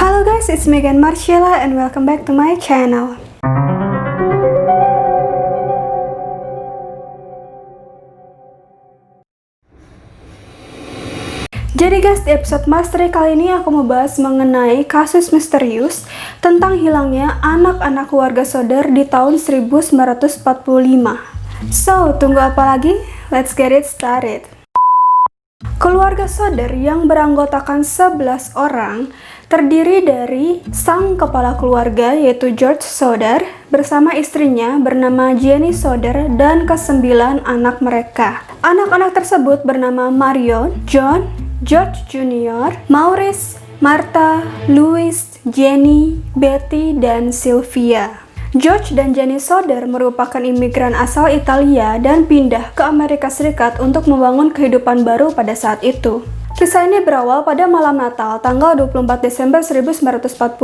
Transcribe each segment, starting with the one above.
Halo guys, it's Megan Marcella and welcome back to my channel. Jadi guys, di episode Misteri kali ini aku mau bahas mengenai kasus misterius tentang hilangnya anak-anak keluarga Soder di tahun 1945. So, tunggu apa lagi? Let's get it started. Keluarga Soder yang beranggotakan 11 orang terdiri dari sang kepala keluarga yaitu George Soder bersama istrinya bernama Jenny Soder dan ke-9 anak mereka. Anak-anak tersebut bernama Marion, John, George Jr., Maurice, Martha, Louis, Jenny, Betty, dan Sylvia. George dan Jenny Soder merupakan imigran asal Italia dan pindah ke Amerika Serikat untuk membangun kehidupan baru pada saat itu. Kisah ini berawal pada malam Natal tanggal 24 Desember 1945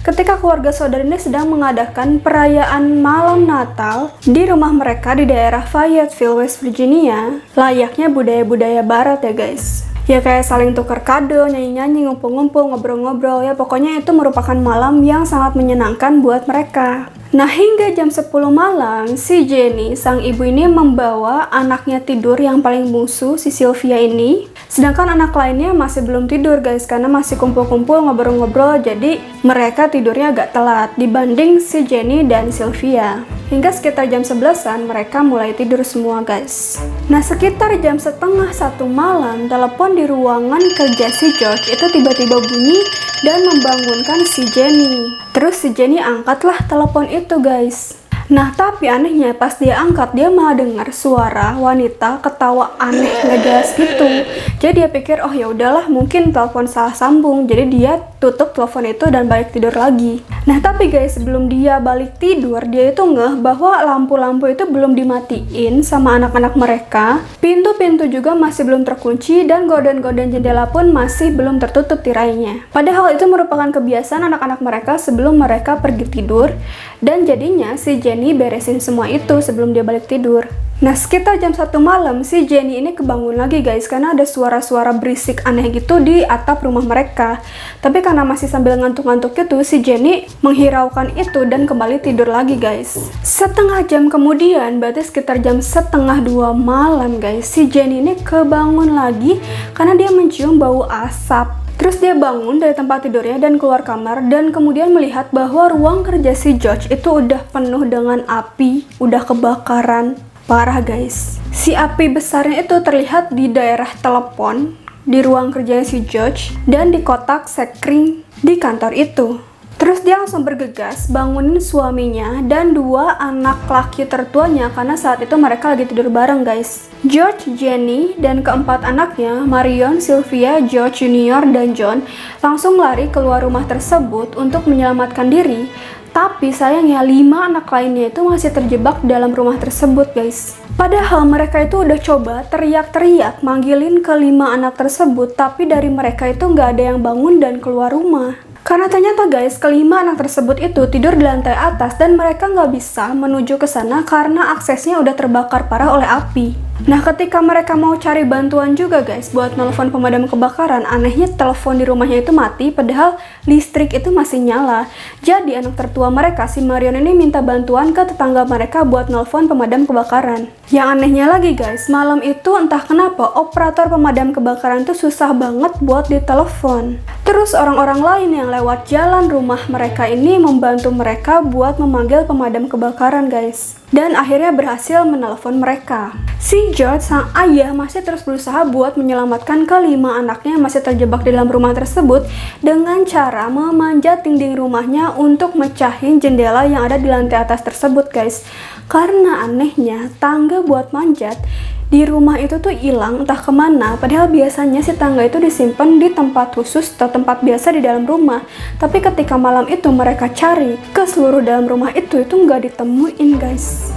ketika keluarga Soder ini sedang mengadakan perayaan malam Natal di rumah mereka di daerah Fayetteville, West Virginia, layaknya budaya-budaya barat ya guys. Ya kayak saling tukar kado, nyanyi-nyanyi, ngumpul-ngumpul, ngobrol-ngobrol, ya pokoknya itu merupakan malam yang sangat menyenangkan buat mereka. Nah hingga jam 10 malam, si Jenny, sang ibu ini membawa anaknya tidur yang paling bungsu, si Sylvia ini. Sedangkan anak lainnya masih belum tidur guys, karena masih kumpul-kumpul ngobrol-ngobrol, jadi mereka tidurnya agak telat dibanding si Jenny dan Sylvia. Hingga sekitar jam 11-an mereka mulai tidur semua guys. Nah sekitar jam setengah 1 malam, telepon di ruangan kerja si George itu tiba-tiba bunyi dan membangunkan si Jenny. Terus si Jenny angkatlah telepon itu guys. Nah tapi anehnya pas dia angkat dia malah dengar suara wanita ketawa aneh nggak jelas gitu. Jadi dia pikir oh ya udahlah mungkin telepon salah sambung. Jadi dia tutup telepon itu dan balik tidur lagi. Nah tapi guys sebelum dia balik tidur dia itu ngeh bahwa lampu-lampu itu belum dimatiin sama anak-anak mereka. Pintu-pintu juga masih belum terkunci dan gorden-gorden jendela pun masih belum tertutup tirainya. Padahal itu merupakan kebiasaan anak-anak mereka sebelum mereka pergi tidur. Dan jadinya si Jenny beresin semua itu sebelum dia balik tidur. Nah sekitar jam 1 malam si Jenny ini kebangun lagi guys karena ada suara-suara berisik aneh gitu di atap rumah mereka. Tapi karena masih sambil ngantuk-ngantuk gitu si Jenny menghiraukan itu dan kembali tidur lagi guys. Setengah jam kemudian, berarti sekitar jam 1:30 malam guys, si Jenny ini kebangun lagi karena dia mencium bau asap. Terus dia bangun dari tempat tidurnya dan keluar kamar dan kemudian melihat bahwa ruang kerja si George itu udah penuh dengan api, udah kebakaran. Parah guys. Si api besarnya itu terlihat di daerah telepon, di ruang kerja si George, dan di kotak sekring di kantor itu. Terus dia langsung bergegas bangunin suaminya dan 2 anak laki tertuanya karena saat itu mereka lagi tidur bareng guys. George, Jenny, dan keempat anaknya, Marion, Sylvia, George Jr., dan John langsung lari keluar rumah tersebut untuk menyelamatkan diri. Tapi sayangnya 5 anak lainnya itu masih terjebak dalam rumah tersebut guys. Padahal mereka itu udah coba teriak-teriak manggilin ke 5 anak tersebut, tapi dari mereka itu nggak ada yang bangun dan keluar rumah. Karena ternyata guys, kelima anak tersebut itu tidur di lantai atas dan mereka nggak bisa menuju ke sana karena aksesnya udah terbakar parah oleh api. Nah ketika mereka mau cari bantuan juga guys buat nelfon pemadam kebakaran, anehnya telepon di rumahnya itu mati padahal listrik itu masih nyala. Jadi anak tertua mereka, si Marion ini minta bantuan ke tetangga mereka buat nelfon pemadam kebakaran. Yang anehnya lagi guys, malam itu entah kenapa operator pemadam kebakaran itu susah banget buat ditelepon. Terus orang-orang lain yang lewat jalan rumah mereka ini membantu mereka buat memanggil pemadam kebakaran guys. Dan akhirnya berhasil menelpon mereka. Si George, sang ayah, masih terus berusaha buat menyelamatkan kelima anaknya yang masih terjebak di dalam rumah tersebut dengan cara memanjat dinding rumahnya untuk mecahin jendela yang ada di lantai atas tersebut guys. Karena anehnya tangga buat manjat di rumah itu tuh hilang entah kemana, padahal biasanya si tangga itu disimpan di tempat khusus atau tempat biasa di dalam rumah. Tapi ketika malam itu mereka cari ke seluruh dalam rumah itu nggak ditemuin guys.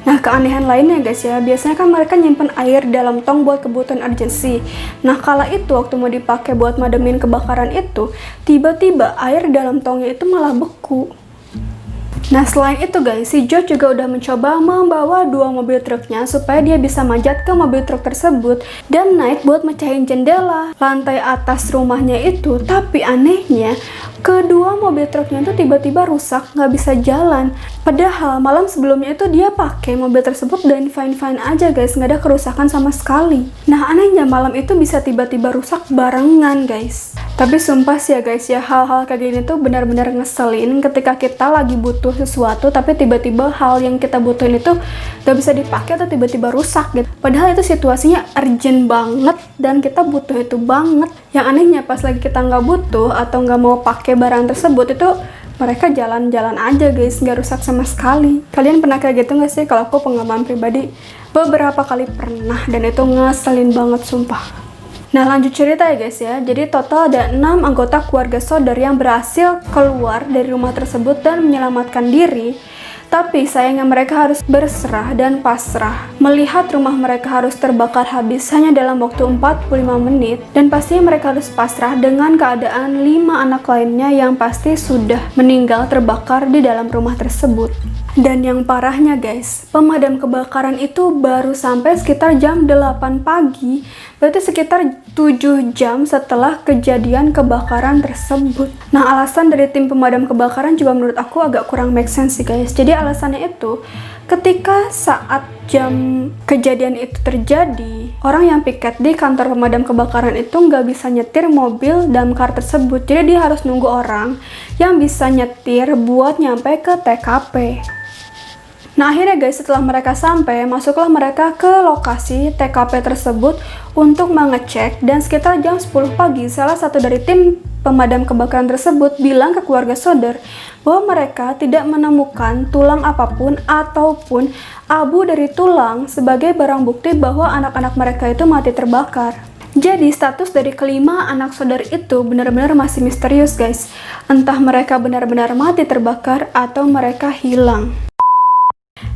Nah keanehan lainnya guys ya, biasanya kan mereka nyimpen air dalam tong buat kebutuhan urgensi. Nah kala itu waktu mau dipakai buat mademin kebakaran itu, tiba-tiba air dalam tongnya itu malah beku. Nah selain itu guys, si George juga udah mencoba membawa 2 mobil truknya supaya dia bisa manjat ke mobil truk tersebut dan naik buat mecahin jendela lantai atas rumahnya itu. Tapi anehnya, kedua mobil truknya itu tiba-tiba rusak, nggak bisa jalan. Padahal malam sebelumnya itu dia pakai mobil tersebut dan fine-fine aja guys, nggak ada kerusakan sama sekali. Nah anehnya malam itu bisa tiba-tiba rusak barengan guys. Tapi sumpah sih ya guys ya, hal-hal kayak gini tuh benar-benar ngeselin ketika kita lagi butuh sesuatu tapi tiba-tiba hal yang kita butuhin itu gak bisa dipakai atau tiba-tiba rusak gitu. Padahal itu situasinya urgent banget dan kita butuh itu banget. Yang anehnya pas lagi kita nggak butuh atau nggak mau pakai barang tersebut itu mereka jalan-jalan aja guys, nggak rusak sama sekali. Kalian pernah kayak gitu nggak sih? Kalau aku pengalaman pribadi beberapa kali pernah dan itu ngeselin banget sumpah. Nah lanjut cerita ya guys ya, jadi total ada 6 anggota keluarga Sodor yang berhasil keluar dari rumah tersebut dan menyelamatkan diri. Tapi sayangnya mereka harus berserah dan pasrah melihat rumah mereka harus terbakar habis hanya dalam waktu 45 menit. Dan pastinya mereka harus pasrah dengan keadaan 5 anak lainnya yang pasti sudah meninggal terbakar di dalam rumah tersebut. Dan yang parahnya guys, pemadam kebakaran itu baru sampai sekitar jam 8 pagi, berarti sekitar 7 jam setelah kejadian kebakaran tersebut. Nah alasan dari tim pemadam kebakaran juga menurut aku agak kurang make sense sih guys. Jadi alasannya itu, ketika saat jam kejadian itu terjadi, orang yang piket di kantor pemadam kebakaran itu nggak bisa nyetir mobil damkar tersebut. Jadi dia harus nunggu orang yang bisa nyetir buat nyampe ke TKP. Nah akhirnya guys, setelah mereka sampai, masuklah mereka ke lokasi TKP tersebut untuk mengecek. Dan sekitar jam 10 pagi, salah satu dari tim pemadam kebakaran tersebut bilang ke keluarga Sodor bahwa mereka tidak menemukan tulang apapun ataupun abu dari tulang sebagai barang bukti bahwa anak-anak mereka itu mati terbakar. Jadi status dari kelima anak Sodor itu benar-benar masih misterius guys. Entah mereka benar-benar mati terbakar atau mereka hilang.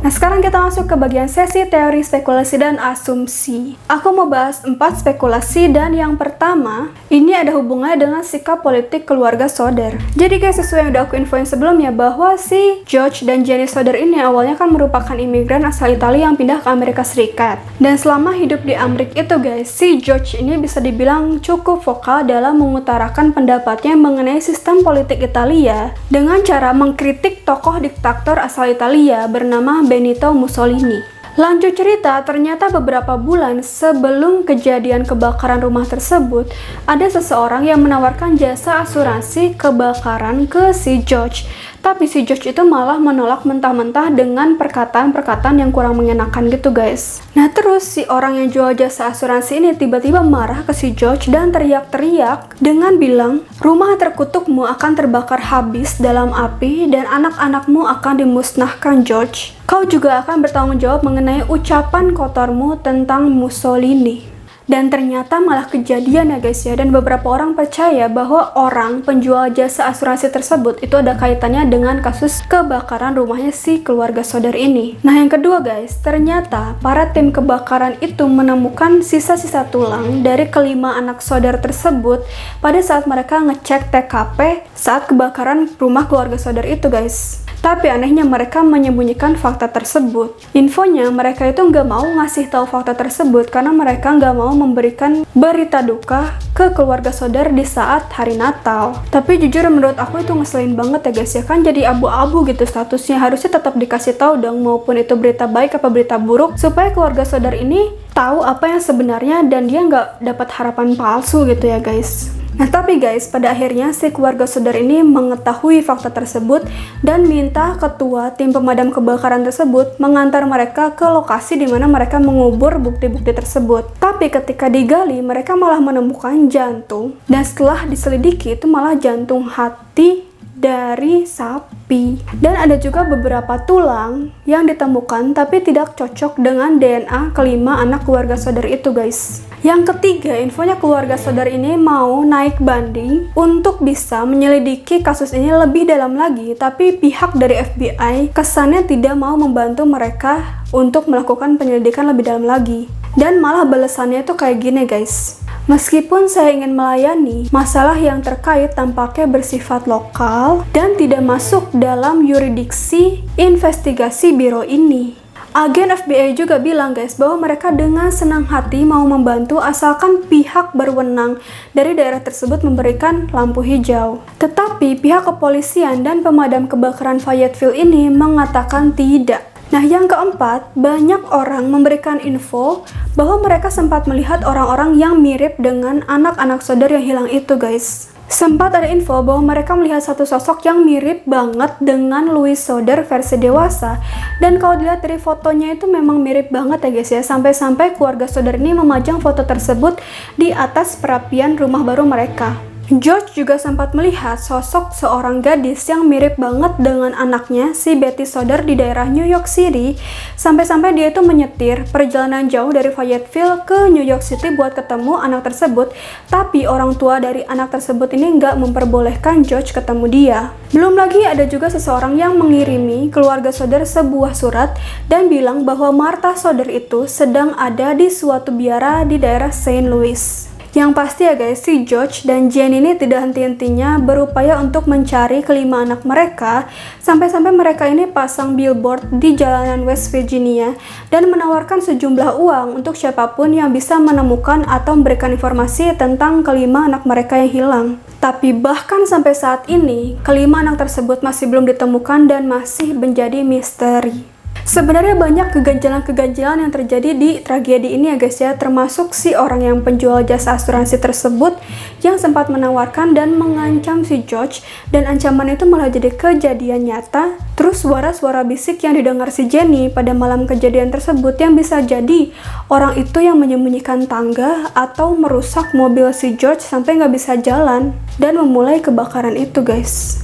Nah sekarang kita masuk ke bagian sesi teori, spekulasi, dan asumsi. Aku mau bahas 4 spekulasi dan yang pertama, ini ada hubungannya dengan sikap politik keluarga Sodor. Jadi guys, sesuai yang udah aku infoin sebelumnya bahwa si George dan Jenny Sodor ini awalnya kan merupakan imigran asal Italia yang pindah ke Amerika Serikat. Dan selama hidup di Amerika itu guys, si George ini bisa dibilang cukup vokal dalam mengutarakan pendapatnya mengenai sistem politik Italia dengan cara mengkritik tokoh diktator asal Italia bernama Benito Mussolini. Lanjut cerita, ternyata beberapa bulan sebelum kejadian kebakaran rumah tersebut, ada seseorang yang menawarkan jasa asuransi kebakaran ke si George. Tapi si George itu malah menolak mentah-mentah dengan perkataan-perkataan yang kurang mengenakan gitu guys. Nah terus si orang yang jual jasa asuransi ini tiba-tiba marah ke si George dan teriak-teriak dengan bilang, rumah terkutukmu akan terbakar habis dalam api dan anak-anakmu akan dimusnahkan George. Kau juga akan bertanggung jawab mengenai ucapan kotormu tentang Mussolini. Dan ternyata malah kejadian ya guys ya, dan beberapa orang percaya bahwa orang penjual jasa asuransi tersebut itu ada kaitannya dengan kasus kebakaran rumahnya si keluarga Sodor ini. Nah yang kedua guys, ternyata para tim kebakaran itu menemukan sisa-sisa tulang dari kelima anak Sodor tersebut pada saat mereka ngecek TKP saat kebakaran rumah keluarga Sodor itu guys. Tapi anehnya mereka menyembunyikan fakta tersebut. Infonya mereka itu nggak mau ngasih tahu fakta tersebut karena mereka nggak mau memberikan berita duka ke keluarga Sodor di saat hari Natal. Tapi jujur menurut aku itu ngeselin banget ya guys ya, kan jadi abu-abu gitu statusnya. Harusnya tetap dikasih tahu dong, maupun itu berita baik apa berita buruk, supaya keluarga Sodor ini tahu apa yang sebenarnya dan dia nggak dapat harapan palsu gitu ya guys. Nah tapi guys, pada akhirnya si keluarga Sodor ini mengetahui fakta tersebut dan minta ketua tim pemadam kebakaran tersebut mengantar mereka ke lokasi di mana mereka mengubur bukti-bukti tersebut. Tapi ketika digali, mereka malah menemukan jantung, dan setelah diselidiki itu malah jantung hati dari sapi. Dan ada juga beberapa tulang yang ditemukan tapi tidak cocok dengan DNA kelima anak keluarga Sodor itu guys. Yang ketiga, infonya keluarga Sodor ini mau naik banding untuk bisa menyelidiki kasus ini lebih dalam lagi, tapi pihak dari FBI kesannya tidak mau membantu mereka untuk melakukan penyelidikan lebih dalam lagi. Dan malah balasannya itu kayak gini guys. Meskipun saya ingin melayani, masalah yang terkait tampaknya bersifat lokal dan tidak masuk dalam yurisdiksi investigasi biro ini. Agen FBI juga bilang guys bahwa mereka dengan senang hati mau membantu asalkan pihak berwenang dari daerah tersebut memberikan lampu hijau. Tetapi pihak kepolisian dan pemadam kebakaran Fayetteville ini mengatakan tidak. Nah, yang keempat, banyak orang memberikan info bahwa mereka sempat melihat orang-orang yang mirip dengan anak-anak Soder yang hilang itu guys. Sempat ada info bahwa mereka melihat satu sosok yang mirip banget dengan Louis Soder versi dewasa. Dan kalau dilihat dari fotonya itu memang mirip banget ya guys ya. Sampai-sampai keluarga Soder ini memajang foto tersebut di atas perapian rumah baru mereka. George juga sempat melihat sosok seorang gadis yang mirip banget dengan anaknya, si Betty Soder di daerah New York City. Sampai-sampai dia itu menyetir perjalanan jauh dari Fayetteville ke New York City buat ketemu anak tersebut. Tapi orang tua dari anak tersebut ini nggak memperbolehkan George ketemu dia. Belum lagi ada juga seseorang yang mengirimi keluarga Soder sebuah surat dan bilang bahwa Martha Soder itu sedang ada di suatu biara di daerah St. Louis. Yang pasti ya guys, si George dan Jane ini tidak henti-hentinya berupaya untuk mencari kelima anak mereka, sampai-sampai mereka ini pasang billboard di jalanan West Virginia dan menawarkan sejumlah uang untuk siapapun yang bisa menemukan atau memberikan informasi tentang kelima anak mereka yang hilang. Tapi bahkan sampai saat ini, kelima anak tersebut masih belum ditemukan dan masih menjadi misteri. Sebenarnya banyak keganjilan-keganjilan yang terjadi di tragedi ini ya guys ya, termasuk si orang yang penjual jasa asuransi tersebut yang sempat menawarkan dan mengancam si George, dan ancaman itu malah jadi kejadian nyata. Terus suara-suara bisik yang didengar si Jenny pada malam kejadian tersebut yang bisa jadi orang itu yang menyembunyikan tangga atau merusak mobil si George sampai nggak bisa jalan dan memulai kebakaran itu guys.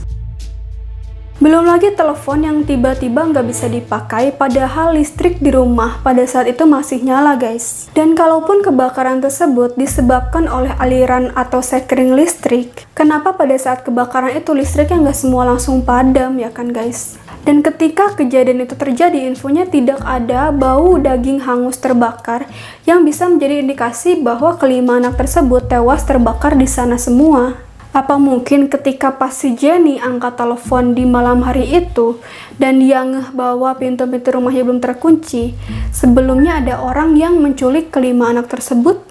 Belum lagi telepon yang tiba-tiba nggak bisa dipakai padahal listrik di rumah pada saat itu masih nyala guys. Dan kalaupun kebakaran tersebut disebabkan oleh aliran atau sekring listrik, kenapa pada saat kebakaran itu listriknya nggak semua langsung padam ya kan guys? Dan ketika kejadian itu terjadi, infonya tidak ada bau daging hangus terbakar yang bisa menjadi indikasi bahwa kelima anak tersebut tewas terbakar di sana semua. Apa mungkin ketika pas si Jenny angkat telepon di malam hari itu dan dia ngeh bahwa pintu-pintu rumahnya belum terkunci, sebelumnya ada orang yang menculik kelima anak tersebut?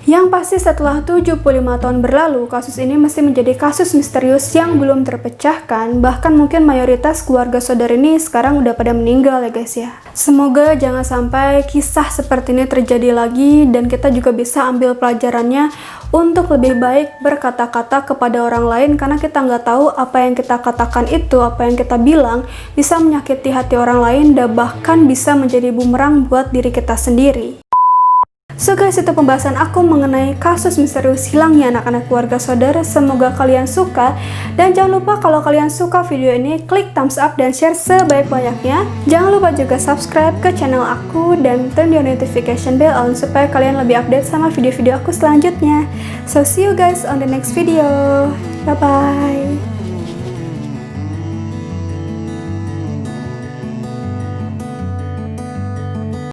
Yang pasti setelah 75 tahun berlalu, kasus ini masih menjadi kasus misterius yang belum terpecahkan. Bahkan mungkin mayoritas keluarga Soder ini sekarang udah pada meninggal ya guys ya. Semoga jangan sampai kisah seperti ini terjadi lagi dan kita juga bisa ambil pelajarannya untuk lebih baik berkata-kata kepada orang lain, karena kita nggak tahu apa yang kita katakan itu, apa yang kita bilang bisa menyakiti hati orang lain dan bahkan bisa menjadi bumerang buat diri kita sendiri. So guys, itu pembahasan aku mengenai kasus misterius hilangnya anak-anak keluarga Soder. Semoga kalian suka, dan jangan lupa kalau kalian suka video ini klik thumbs up dan share sebanyak-banyaknya. Jangan lupa juga subscribe ke channel aku dan turn your notification bell on supaya kalian lebih update sama video-video aku selanjutnya. So see you guys on the next video. Bye bye.